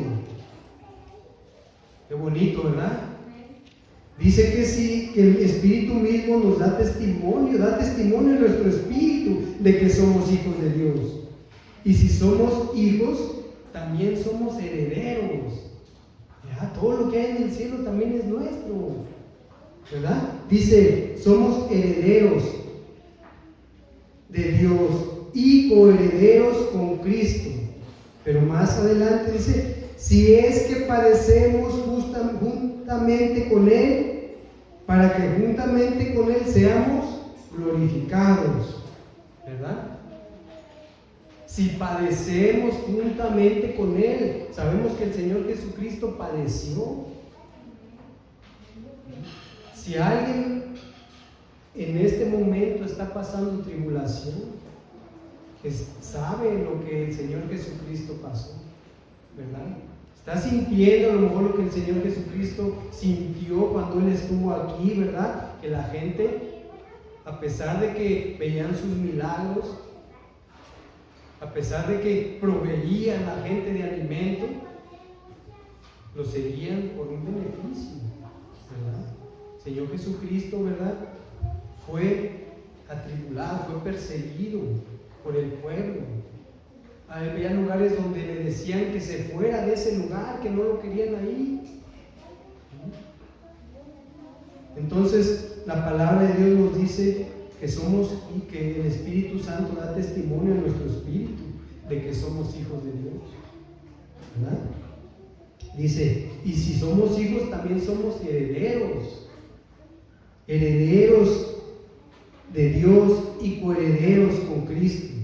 Qué bonito, ¿verdad? Dice que sí, que el Espíritu mismo nos da testimonio en nuestro espíritu de que somos hijos de Dios. Y si somos hijos, también somos herederos. ¿Ya? Todo lo que hay en el cielo también es nuestro, ¿verdad? Dice, somos herederos de Dios y coherederos con Cristo. Pero más adelante dice, si es que padecemos juntamente con Él, para que juntamente con Él seamos glorificados, ¿verdad? Si padecemos juntamente con Él, sabemos que el Señor Jesucristo padeció. Si alguien en este momento está pasando tribulación, sabe lo que el Señor Jesucristo pasó, ¿verdad? Está sintiendo a lo mejor lo que el Señor Jesucristo sintió cuando Él estuvo aquí, ¿verdad? Que la gente, a pesar de que veían sus milagros, a pesar de que proveían a la gente de alimento, lo seguían por un beneficio, ¿verdad? El Señor Jesucristo, ¿verdad?, fue atribulado, fue perseguido por el pueblo. Había lugares donde le decían que se fuera de ese lugar, que no lo querían ahí. Entonces, la palabra de Dios nos dice que somos, y que el Espíritu Santo da testimonio a nuestro espíritu de que somos hijos de Dios, ¿verdad? Dice, y si somos hijos, también somos herederos, herederos de Dios y coherederos con Cristo.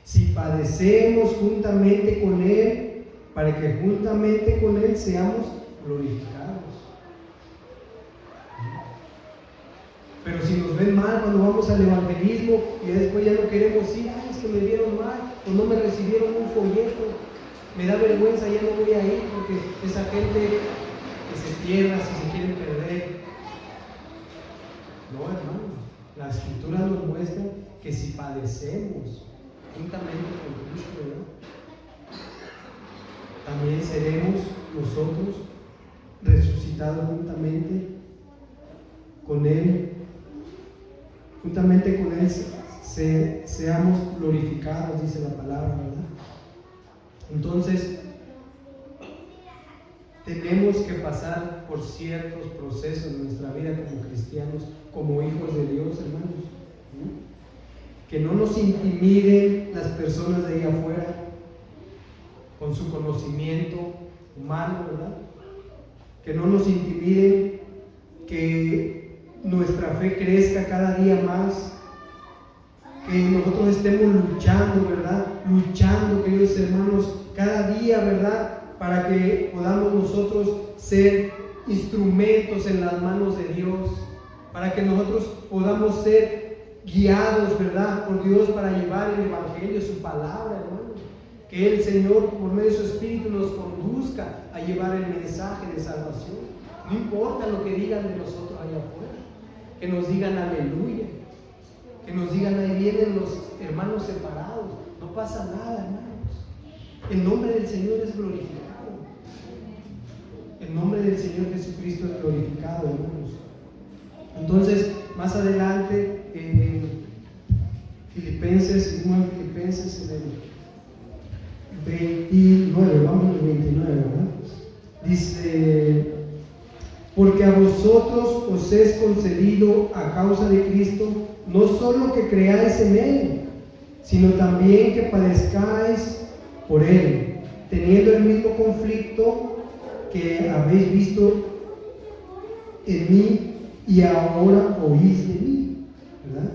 Si padecemos juntamente con Él, para que juntamente con Él seamos glorificados. Pero si nos ven mal cuando vamos al evangelismo y después ya no queremos ir, es que me vieron mal, o no me recibieron un folleto, me da vergüenza, ya no voy a ir porque esa gente que se pierda si se quieren perder. No, hermano, la Escritura nos muestra que si padecemos juntamente con Cristo, ¿verdad?, también seremos nosotros resucitados juntamente con Él. Juntamente con Él seamos glorificados, dice la palabra, ¿verdad? Entonces, tenemos que pasar por ciertos procesos en nuestra vida como cristianos, como hijos de Dios, hermanos. Que no nos intimiden las personas de ahí afuera con su conocimiento humano, ¿verdad? Que no nos intimiden, que nuestra fe crezca cada día más, que nosotros estemos luchando, ¿verdad? Luchando, queridos hermanos, cada día, ¿verdad?, para que podamos nosotros ser instrumentos en las manos de Dios, para que nosotros podamos ser guiados, ¿verdad?, por Dios para llevar el Evangelio, su palabra, hermano. Que el Señor, por medio de su Espíritu, nos conduzca a llevar el mensaje de salvación. No importa lo que digan de nosotros allá afuera, que nos digan aleluya, que nos digan ahí vienen los hermanos separados, no pasa nada, hermanos. El nombre del Señor es glorificado. El nombre del Señor Jesucristo es glorificado, hermanos. Entonces, más adelante, Filipenses, en el 29, vamos al 29, ¿verdad? Dice, porque a vosotros os es concedido a causa de Cristo, no solo que creáis en Él, sino también que padezcáis por Él, teniendo el mismo conflicto que habéis visto en mí y ahora oís de mí, ¿verdad?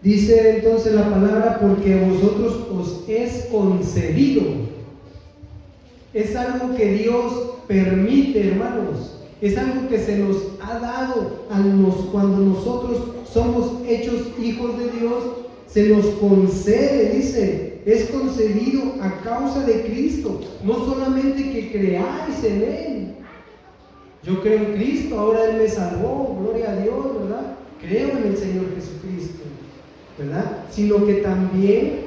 Dice entonces la palabra, porque a vosotros os es concedido. Es algo que Dios permite, hermanos. Es algo que se nos ha dado cuando nosotros somos hechos hijos de Dios. Se nos concede, dice, es concedido a causa de Cristo. No solamente que creáis en Él. Yo creo en Cristo, ahora Él me salvó, gloria a Dios, ¿verdad? Creo en el Señor Jesucristo, ¿verdad? Sino que también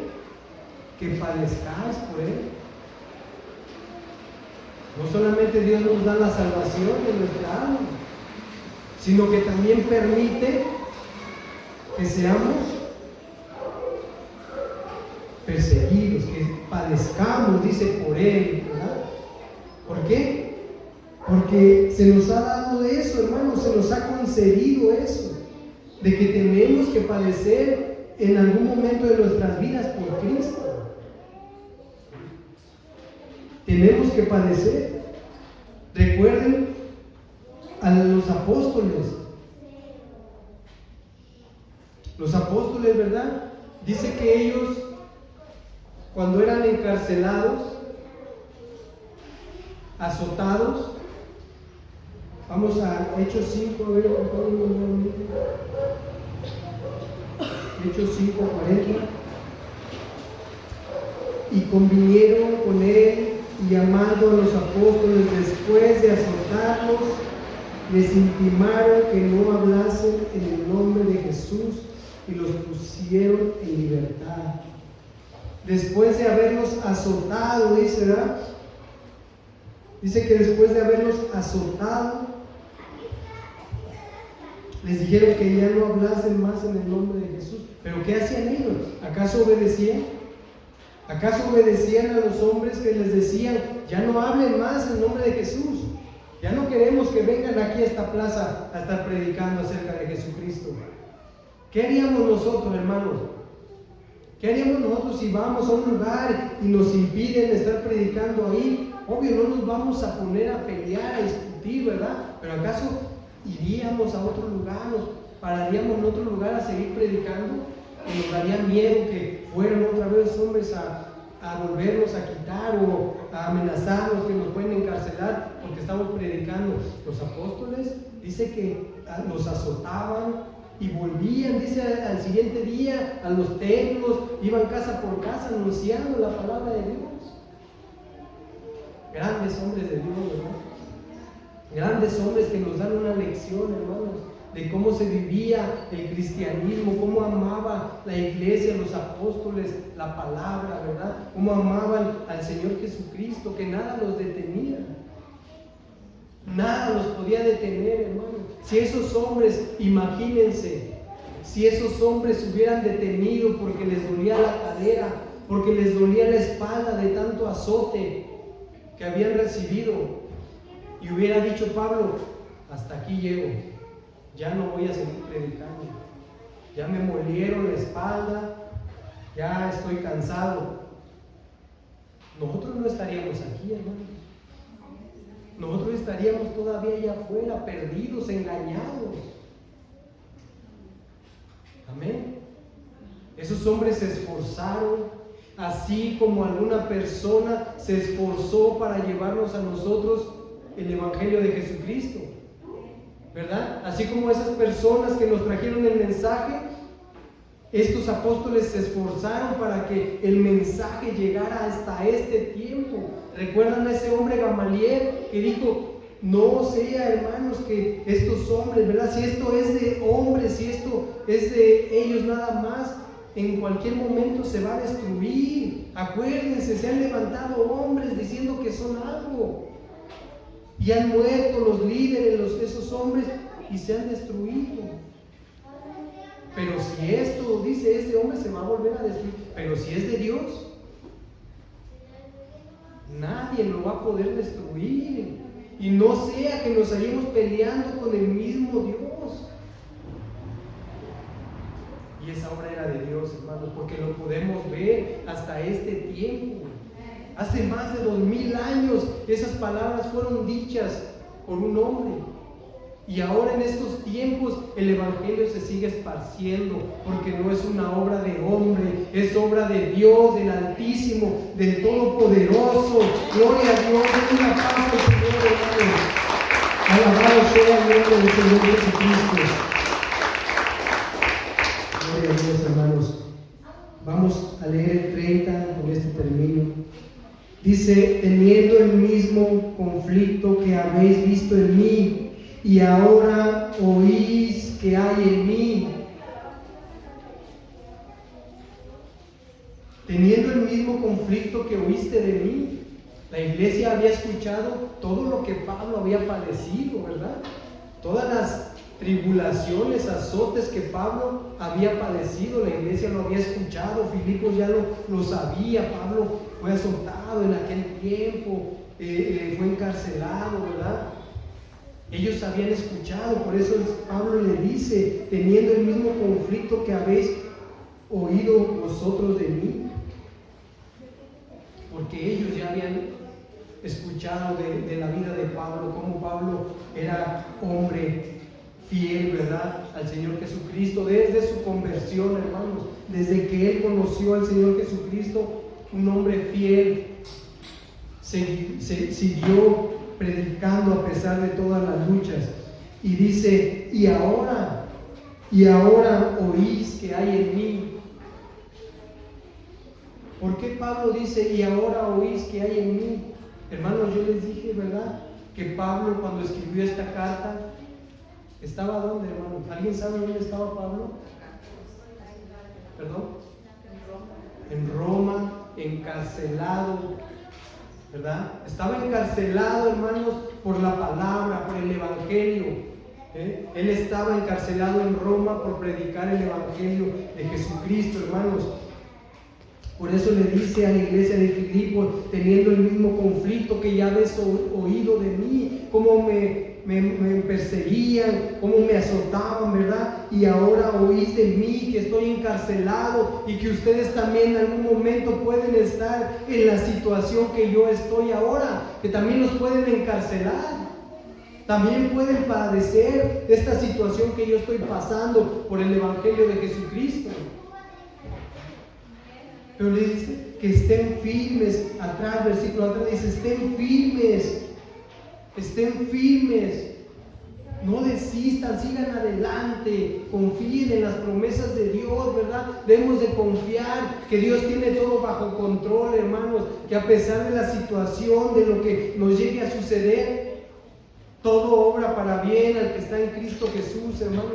que padezcáis por Él. No solamente Dios nos da la salvación de nuestra alma, sino que también permite que seamos perseguidos, que padezcamos, dice, por Él, ¿verdad? ¿Por qué? Porque se nos ha dado eso, hermanos, se nos ha concedido eso, de que tenemos que padecer en algún momento de nuestras vidas por Cristo. Tenemos que padecer. Recuerden a los apóstoles. Los apóstoles, ¿verdad? Dice que ellos, cuando eran encarcelados, azotados, vamos a Hechos 5, a ver, por favor, Hechos 5:40. Y convinieron con él, y llamando a los apóstoles después de azotarlos, les intimaron que no hablasen en el nombre de Jesús y los pusieron en libertad. Después de haberlos azotado, dice, ¿verdad? Dice que después de haberlos azotado, les dijeron que ya no hablasen más en el nombre de Jesús. ¿Pero qué hacían ellos? ¿Acaso obedecían? ¿Acaso obedecían a los hombres que les decían, ya no hablen más en nombre de Jesús? Ya no queremos que vengan aquí a esta plaza a estar predicando acerca de Jesucristo. ¿Qué haríamos nosotros, hermanos? ¿Qué haríamos nosotros si vamos a un lugar y nos impiden estar predicando ahí? Obvio, no nos vamos a poner a pelear, a discutir, ¿verdad? Pero ¿acaso iríamos a otro lugar, nos pararíamos en otro lugar a seguir predicando? ¿O nos daría miedo que fueran otra vez hombres a volvernos a quitar o a amenazarnos, que nos pueden encarcelar porque estamos predicando? Los apóstoles, dice que los azotaban y volvían, dice, al siguiente día a los templos, iban casa por casa anunciando la palabra de Dios. Grandes hombres de Dios, ¿verdad? Grandes hombres que nos dan una lección, hermanos, de cómo se vivía el cristianismo, cómo amaba la iglesia, los apóstoles, la palabra, ¿verdad? Cómo amaban al Señor Jesucristo, que nada los detenía. Nada los podía detener, hermano. Si esos hombres, imagínense, si esos hombres hubieran detenido porque les dolía la cadera, porque les dolía la espalda de tanto azote que habían recibido, y hubiera dicho Pablo, hasta aquí llego, ya no voy a seguir predicando, ya me molieron la espalda, ya estoy cansado, nosotros no estaríamos aquí, hermanos. Nosotros estaríamos todavía allá afuera, perdidos, engañados. Amén. Esos hombres se esforzaron, así como alguna persona se esforzó para llevarnos a nosotros el Evangelio de Jesucristo, ¿verdad? Así como esas personas que nos trajeron el mensaje, estos apóstoles se esforzaron para que el mensaje llegara hasta este tiempo. ¿Recuerdan a ese hombre Gamaliel que dijo, no sea, hermanos, que estos hombres, ¿verdad? Si esto es de hombres, si esto es de ellos nada más, en cualquier momento se va a destruir. Acuérdense, se han levantado hombres diciendo que son algo y han muerto los líderes, esos hombres, y se han destruido. Pero si esto, dice este hombre, se va a volver a destruir. Pero si es de Dios, nadie lo va a poder destruir. Y no sea que nos hayamos peleando con el mismo Dios. Y esa obra era de Dios, hermanos, porque lo podemos ver hasta este tiempo. Hace más de 2000 años esas palabras fueron dichas por un hombre. Y ahora en estos tiempos el Evangelio se sigue esparciendo, porque no es una obra de hombre, es obra de Dios, del Altísimo, del Todopoderoso. Gloria a Dios, es una paz del Señor, hermanos. Alabado sea el nombre del Señor Jesucristo. Gloria a Dios, hermanos. Vamos a leer el 30, con este termino. Dice: teniendo el mismo conflicto que habéis visto en mí, y ahora oís que hay en mí. Teniendo el mismo conflicto que oíste de mí. La iglesia había escuchado todo lo que Pablo había padecido, ¿verdad? Todas las tribulaciones, azotes que Pablo había padecido, la iglesia lo había escuchado. Filipos ya lo sabía. Pablo fue azotado en aquel tiempo, fue encarcelado, ¿verdad? Ellos habían escuchado, por eso Pablo le dice: teniendo el mismo conflicto que habéis oído vosotros de mí. Porque ellos ya habían escuchado de la vida de Pablo, cómo Pablo era hombre fiel, ¿verdad?, al Señor Jesucristo, desde su conversión, hermanos, desde que él conoció al Señor Jesucristo, un hombre fiel, siguió predicando a pesar de todas las luchas. Y dice: y ahora oís que hay en mí. ¿Por qué Pablo dice: y ahora oís que hay en mí? Hermanos, yo les dije, ¿verdad?, que Pablo, cuando escribió esta carta, ¿estaba dónde, hermanos? ¿Alguien sabe dónde estaba Pablo? ¿Perdón? En Roma, encarcelado, ¿verdad? Estaba encarcelado, hermanos, por la palabra, por el Evangelio. Él estaba encarcelado en Roma por predicar el Evangelio de Jesucristo, hermanos. Por eso le dice a la iglesia de Filipos: teniendo el mismo conflicto que ya habéis oído de mí, cómo me perseguían, cómo me azotaban, ¿verdad? Y ahora oís de mí que estoy encarcelado, y que ustedes también en algún momento pueden estar en la situación que yo estoy ahora, que también los pueden encarcelar, también pueden padecer esta situación que yo estoy pasando por el Evangelio de Jesucristo. Pero le dice que estén firmes. Atrás, versículo atrás dice: estén firmes, no desistan, sigan adelante, confíen en las promesas de Dios, ¿verdad? Debemos de confiar que Dios tiene todo bajo control, hermanos, que a pesar de la situación, de lo que nos llegue a suceder, todo obra para bien al que está en Cristo Jesús, hermanos.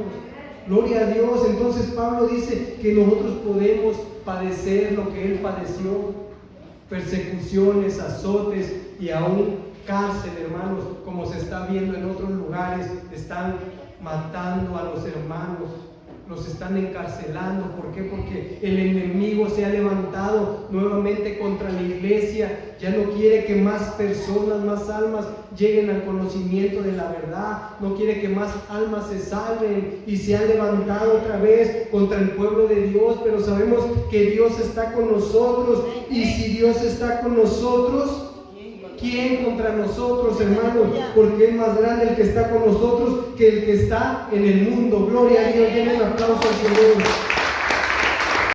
Gloria a Dios. Entonces Pablo dice que nosotros podemos padecer lo que él padeció: persecuciones, azotes y aún cárcel, hermanos, como se está viendo en otros lugares. Están matando a los hermanos, los están encarcelando. ¿Por qué? Porque el enemigo se ha levantado nuevamente contra la iglesia. Ya no quiere que más personas, más almas lleguen al conocimiento de la verdad. No quiere que más almas se salven, y se ha levantado otra vez contra el pueblo de Dios. Pero sabemos que Dios está con nosotros, y si Dios está con nosotros, ¿quién contra nosotros, hermanos? Porque es más grande el que está con nosotros que el que está en el mundo. Gloria a Dios. Den un aplauso al Señor.